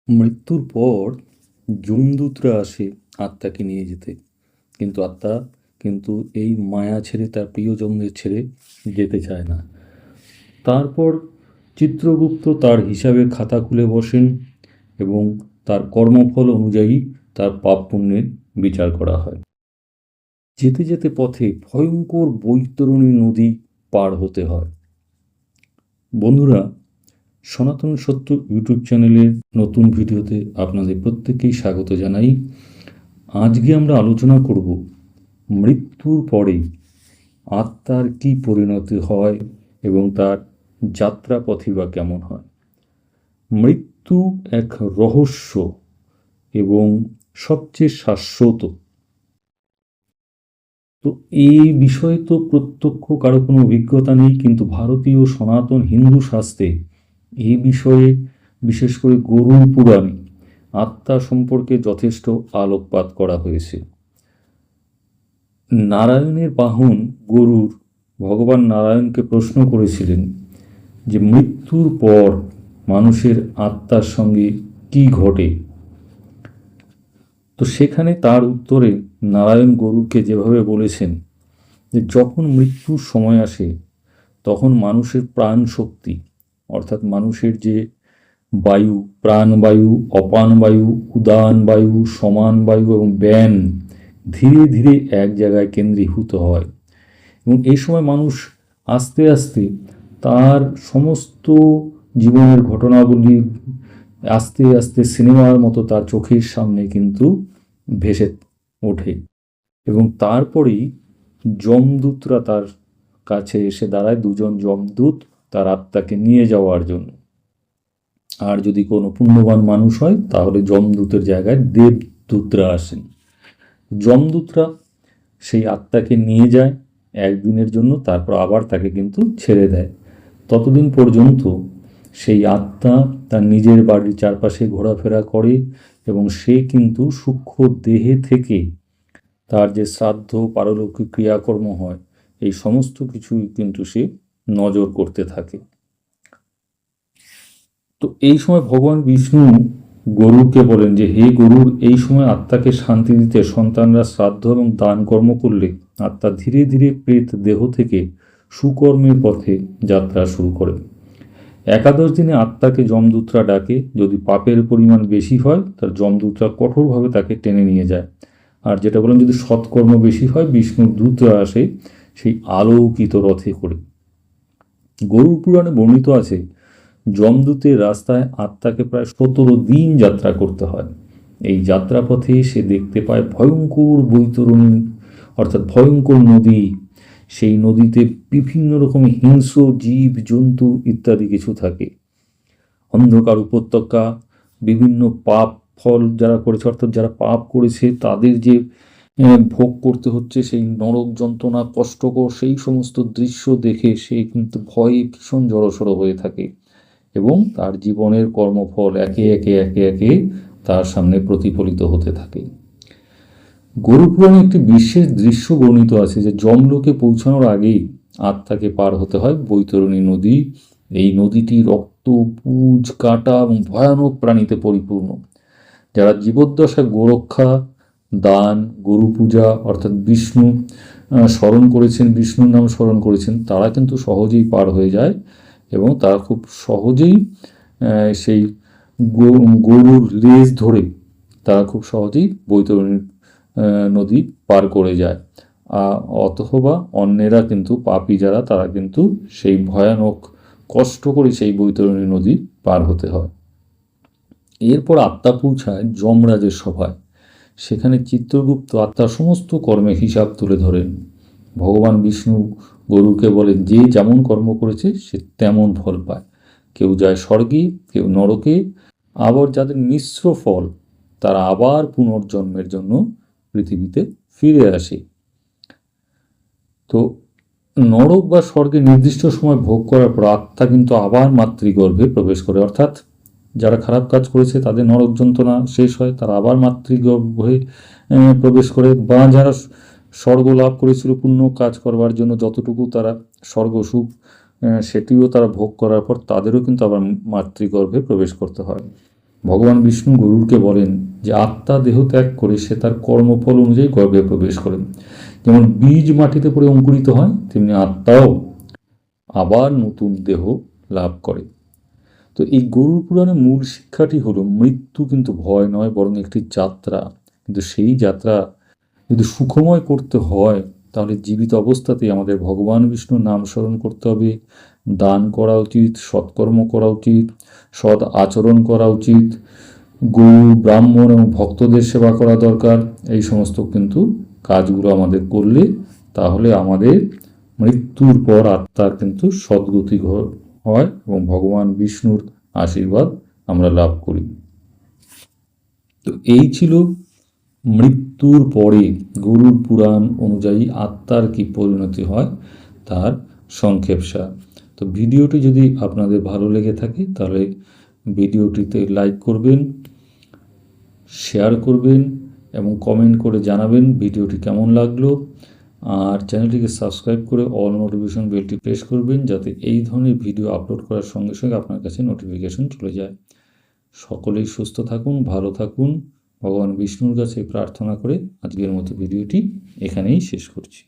মৃত্যুর পর যমদূতরা আসে আত্মাকে নিয়ে যেতে, কিন্তু আত্মা কিন্তু এই মায়া ছেড়ে, তার প্রিয়জনদের ছেড়ে যেতে চায় না। তারপর চিত্রগুপ্ত তার হিসাবের খাতা খুলে বসেন এবং তার কর্মফল অনুযায়ী তার পাপ পুণ্যের বিচার করা হয়। যেতে যেতে পথে ভয়ঙ্কর বৈতরণী নদী পার হতে হয়। বন্ধুরা, সনাতন সত্য ইউটিউব চ্যানেলের নতুন ভিডিওতে আপনাদের প্রত্যেককেই স্বাগত জানাই। আজকে আমরা আলোচনা করব মৃত্যুর পরে আত্মার কী পরিণতি হয় এবং তার যাত্রাপথই বা কেমন হয়। মৃত্যু এক রহস্য এবং সবচেয়ে শাশ্বত। তো এই বিষয়ে তো প্রত্যক্ষ কারো কোনো অভিজ্ঞতা নেই, কিন্তু ভারতীয় সনাতন হিন্দু শাস্ত্রে এই বিষয়ে, বিশেষ করে গরুড় পুরাণে আত্মা সম্পর্কে যথেষ্ট আলোকপাত করা হয়েছে। নারায়ণের বাহন গরুড় ভগবান নারায়ণকে প্রশ্ন করেছিলেন যে মৃত্যুর পর মানুষের আত্মার সঙ্গে কি ঘটে। তো সেখানে তার উত্তরে নারায়ণ গরুড়কে যেভাবে বলেছেন যে যখন মৃত্যুর সময় আসে তখন মানুষের প্রাণ শক্তি, অর্থাৎ মানুষের যে বায়ু, প্রাণবায়ু, অপান বায়ু, উদান বায়ু, সমান বায়ু এবং ব্যান ধীরে ধীরে এক জায়গায় কেন্দ্রীভূত হয় এবং এই সময় মানুষ আস্তে আস্তে তার সমস্ত জীবনের ঘটনাগুলি আস্তে আস্তে সিনেমার মতো তার চোখের সামনে কিন্তু ভেসে ওঠে এবং তারপরেই যমদূতরা তার কাছে এসে দাঁড়ায়, দুজন যমদূত তার আত্মাকে নিয়ে যাওয়ার জন্য। আর যদি কোনো পুণ্যবান মানুষ হয় তাহলে যমদূতের জায়গায় দেবদূতরা আসেন। যমদূতরা সেই আত্মাকে নিয়ে যায় একদিনের জন্য, তারপর আবার তাকে কিন্তু ছেড়ে দেয়। ততদিন পর্যন্ত সেই আত্মা তার নিজের বাড়ির চারপাশে ঘোরাফেরা করে এবং সে কিন্তু সূক্ষ্ম দেহে থেকে তার যে শ্রাদ্ধ, পারলৌকিক ক্রিয়াকর্ম হয়, এই সমস্ত কিছুই কিন্তু সে নজর করতে থাকে। তো এই সময় ভগবান বিষ্ণু গরুড়কে বলেন যে হে গরুড়, এই সময় আত্মাকে শান্তি দিতে সন্তানরা শ্রাদ্ধ এবং দান কর্ম করলে আত্মা ধীরে ধীরে প্রেত দেহ থেকে সুকর্মের পথে যাত্রা শুরু করে। 11 দিনে আত্মাকে যমদূতরা ডাকে। যদি পাপের পরিমাণ বেশি হয় তার যমদূতরা কঠোরভাবে তাকে টেনে নিয়ে যায়, আর যেটা বললাম যদি সৎকর্ম বেশি হয় বিষ্ণুর দূতরা আসে সেই আলোকিত রথে করে। গরুড় পুরাণে বর্ণিত আছে যমদূতের রাস্তায় আত্মাকে প্রায় 17 দিন যাত্রা করতে হয়। এই যাত্রাপথে সে দেখতে পায় ভয়ঙ্কর বৈতরণী, অর্থাৎ ভয়ঙ্কর নদী। সেই নদীতে বিভিন্ন রকমের হিংস্র জীব জন্তু ইত্যাদি কিছু থাকে। অন্ধকার উপত্যকা, বিভিন্ন পাপ ফল যারা করেছে, অর্থাৎ যারা পাপ করেছে তাদের যে ভোগ করতে হচ্ছে সেই নরক যন্ত্রণা, কষ্টকর সেই সমস্ত দৃশ্য দেখে সে কিন্তু ভয়ে ভীষণ জড়সড় হয়ে থাকে এবং তার জীবনের কর্মফল একে একে একে একে তার সামনে প্রতিফলিত হতে থাকে। গরুড় পুরাণে একটি বিশেষ দৃশ্য বর্ণিত আছে যে যমলোকে পৌঁছানোর আগেই আত্মাকে পার হতে হয় বৈতরণী নদী। এই নদীটি রক্ত, পুজ, কাঁটা এবং ভয়ানক প্রাণীতে পরিপূর্ণ। যারা জীবদ্দশায় গোরক্ষা, দান, গরু পূজা অর্থাৎ বিষ্ণু স্মরণ করেছেন, বিষ্ণুর নাম স্মরণ করেছেন, তারা কিন্তু সহজেই পার হয়ে যায় এবং তারা খুব সহজেই সেই গরুর লেজ ধরে তারা খুব সহজেই বৈতরণী নদী পার করে যায়। অথবা অন্যেরা কিন্তু পাপী যারা তারা কিন্তু সেই ভয়ানক কষ্ট করে সেই বৈতরণী নদী পার হতে হয়। এরপর আত্মা পৌঁছায় যমরাজের সভায়। সেখানে চিত্রগুপ্ত আত্মার সমস্ত কর্মের হিসাব তুলে ধরেন। ভগবান বিষ্ণু গরুকে বলেন যে যেমন কর্ম করেছে সে তেমন ফল পায়। কেউ যায় স্বর্গে, কেউ নরকে, আবার যাদের মিশ্র ফল তারা আবার পুনর্জন্মের জন্য পৃথিবীতে ফিরে আসে। তো নরক বা স্বর্গে নির্দিষ্ট সময় ভোগ করার পর আত্মা কিন্তু আবার মাতৃগর্ভে প্রবেশ করে, অর্থাৎ যারা খারাপ কাজ করেছে তাদের নরক যন্ত্রণা শেষ হয়, তারা আবার মাতৃগর্ভে প্রবেশ করে, বা যারা স্বর্গ লাভ করেছিল পুণ্য কাজ করবার জন্য যতটুকু তারা স্বর্গ সুখ সেটিও তারা ভোগ করার পর তাদেরও কিন্তু আবার মাতৃগর্ভে প্রবেশ করতে হয়। ভগবান বিষ্ণু গরুরকে বলেন যে আত্মা দেহ ত্যাগ করে সে তার কর্মফল অনুযায়ী গর্ভে প্রবেশ করেন। যেমন বীজ মাটিতে পড়ে অঙ্কুরিত হয়, তেমনি আত্মাও আবার নতুন দেহ লাভ করে। তো এই গরুর পুরাণের মূল শিক্ষাটি হলো মৃত্যু কিন্তু ভয় নয়, বরং একটি যাত্রা। কিন্তু সেই যাত্রা যদি সুখময় করতে হয় তাহলে জীবিত অবস্থাতেই আমাদের ভগবান বিষ্ণুর নাম স্মরণ করতে হবে, দান করা উচিত, সৎকর্ম করা উচিত, সৎ আচরণ করা উচিত, গরু, ব্রাহ্মণ এবং ভক্তদের সেবা করা দরকার। এই সমস্ত কিন্তু কাজগুলো আমাদের করলে তাহলে আমাদের মৃত্যুর পর আত্মার কিন্তু সদ্গতি হয় এবং ভগবান বিষ্ণুর আশীর্বাদ আমরা লাভ করি। তো এই ছিল মৃত্যুর পরে গরুর পুরাণ অনুযায়ী আত্মার কি পরিণতি হয় তার সংক্ষেপসার। তো ভিডিওটি যদি আপনাদের ভালো লেগে থাকে তাহলে ভিডিওটিতে লাইক করবেন, শেয়ার করবেন এবং কমেন্ট করে জানাবেন ভিডিওটি কেমন লাগলো। আর চ্যানেলটিকে সাবস্ক্রাইব করে অল নোটিফিকেশন বেলটি প্রেস করবেন যাতে এই ধরনের ভিডিও আপলোড করার সঙ্গে সঙ্গে আপনার কাছে নোটিফিকেশন চলে যায়। সকলেই সুস্থ থাকুন, ভালো থাকুন, ভগবান বিষ্ণুর কাছে প্রার্থনা করে আজকের মতো ভিডিওটি এখানেই শেষ করছি।